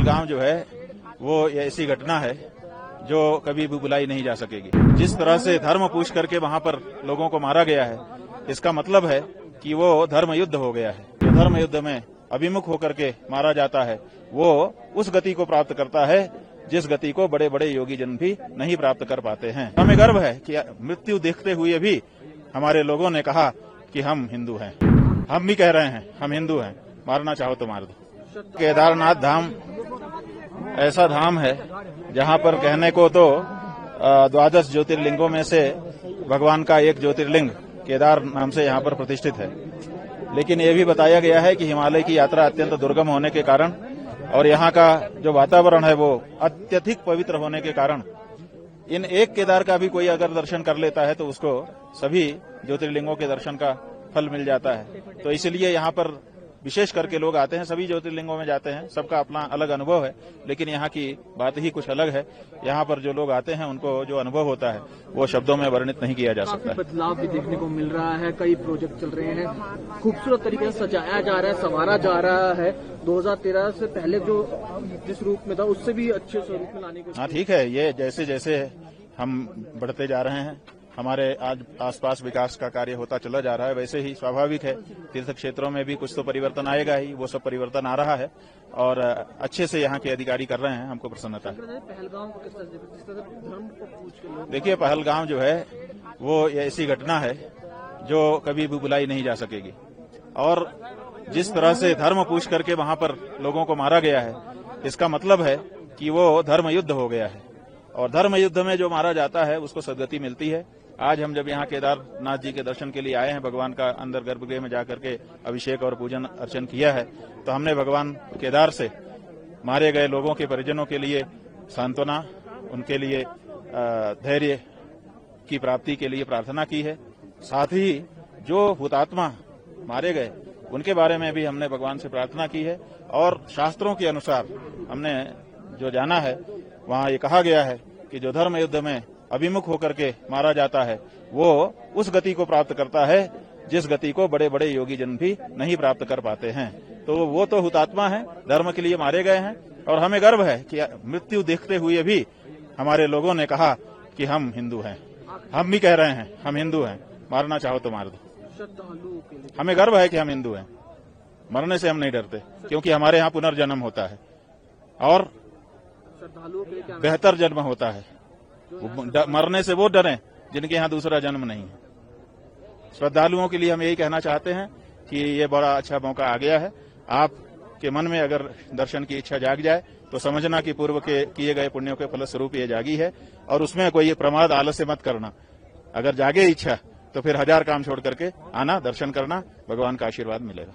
पहलगाम जो है वो ऐसी घटना है जो कभी भी भुलाई नहीं जा सकेगी। जिस तरह से धर्म पूछ करके वहां पर लोगों को मारा गया है, इसका मतलब है कि वो धर्म युद्ध हो गया है। जो धर्म युद्ध में अभिमुख होकर के मारा जाता है वो उस गति को प्राप्त करता है जिस गति को बड़े बड़े योगी जन भी नहीं प्राप्त कर पाते हैं। हमें गर्व है कि मृत्यु देखते हुए भी हमारे लोगों ने कहा कि हम हिंदू हैं। हम भी कह रहे हैं हम हिंदू हैं, मारना चाहो तो मार दो। केदारनाथ धाम ऐसा धाम है जहां पर कहने को तो 12 ज्योतिर्लिंगों में से भगवान का एक ज्योतिर्लिंग केदार नाम से यहाँ पर प्रतिष्ठित है। लेकिन ये भी बताया गया है कि हिमालय की यात्रा अत्यंत दुर्गम होने के कारण और यहाँ का जो वातावरण है वो अत्यधिक पवित्र होने के कारण इन एक केदार का भी कोई अगर दर्शन कर लेता है तो उसको सभी ज्योतिर्लिंगों के दर्शन का फल मिल जाता है। तो इसलिए यहाँ पर विशेष करके लोग आते हैं, सभी ज्योतिर्लिंगों में जाते हैं, सबका अपना अलग अनुभव है, लेकिन यहाँ की बात ही कुछ अलग है। यहाँ पर जो लोग आते हैं उनको जो अनुभव होता है वो शब्दों में वर्णित नहीं किया जा सकता। बदलाव भी देखने को मिल रहा है, कई प्रोजेक्ट चल रहे हैं, खूबसूरत तरीके से सजाया जा रहा है, संवारा जा रहा है। 2013 से पहले जो जिस रूप में था उससे भी अच्छे स्वरूप में लाने की। हाँ ठीक है, ये जैसे जैसे हम बढ़ते जा रहे हैं, हमारे आज आसपास विकास का कार्य होता चला जा रहा है, वैसे ही स्वाभाविक है तीर्थ क्षेत्रों में भी कुछ तो परिवर्तन आएगा ही। वो सब परिवर्तन आ रहा है और अच्छे से यहाँ के अधिकारी कर रहे हैं, हमको प्रसन्नता है। पहलगाम को किस तरह से धर्म को पूछ के देखिए, पहलगाम जो है वो ऐसी घटना है जो कभी भी भुलाई नहीं जा सकेगी। और जिस तरह से धर्म पूछ करके वहां पर लोगों को मारा गया है, इसका मतलब है कि वो धर्म युद्ध हो गया है। और धर्म युद्ध में जो मारा जाता है उसको सदगति मिलती है। आज हम जब यहाँ केदारनाथ जी के दर्शन के लिए आए हैं, भगवान का अंदर गर्भगृह में जाकर के अभिषेक और पूजन अर्चन किया है, तो हमने भगवान केदार से मारे गए लोगों के परिजनों के लिए सांत्वना, उनके लिए धैर्य की प्राप्ति के लिए प्रार्थना की है। साथ ही जो हुतात्मा मारे गए उनके बारे में भी हमने भगवान से प्रार्थना की है। और शास्त्रों के अनुसार हमने जो जाना है वहाँ ये कहा गया है कि जो धर्म युद्ध में अभिमुख होकर के मारा जाता है वो उस गति को प्राप्त करता है जिस गति को बड़े बड़े योगी जन भी नहीं प्राप्त कर पाते हैं। तो वो तो हुतात्मा है, धर्म के लिए मारे गए हैं। और हमें गर्व है कि मृत्यु देखते हुए भी हमारे लोगों ने कहा कि हम हिंदू हैं। हम भी कह रहे हैं हम हिंदू हैं, मारना चाहो तो मार दो। हमें गर्व है कि हम हिंदू हैं, मरने से हम नहीं डरते, क्योंकि हमारे यहाँ पुनर्जन्म होता है और बेहतर जन्म होता है। मरने से वो डरें जिनके यहाँ दूसरा जन्म नहीं है। श्रद्धालुओं के लिए हम यही कहना चाहते हैं कि ये बड़ा अच्छा मौका आ गया है। आपके मन में अगर दर्शन की इच्छा जाग जाए तो समझना कि पूर्व के किए गए पुण्यों के फलस्वरूप ये जागी है और उसमें कोई प्रमाद आलस्य मत करना। अगर जागे इच्छा तो फिर 1000 काम छोड़ करके आना, दर्शन करना, भगवान का आशीर्वाद मिलेगा।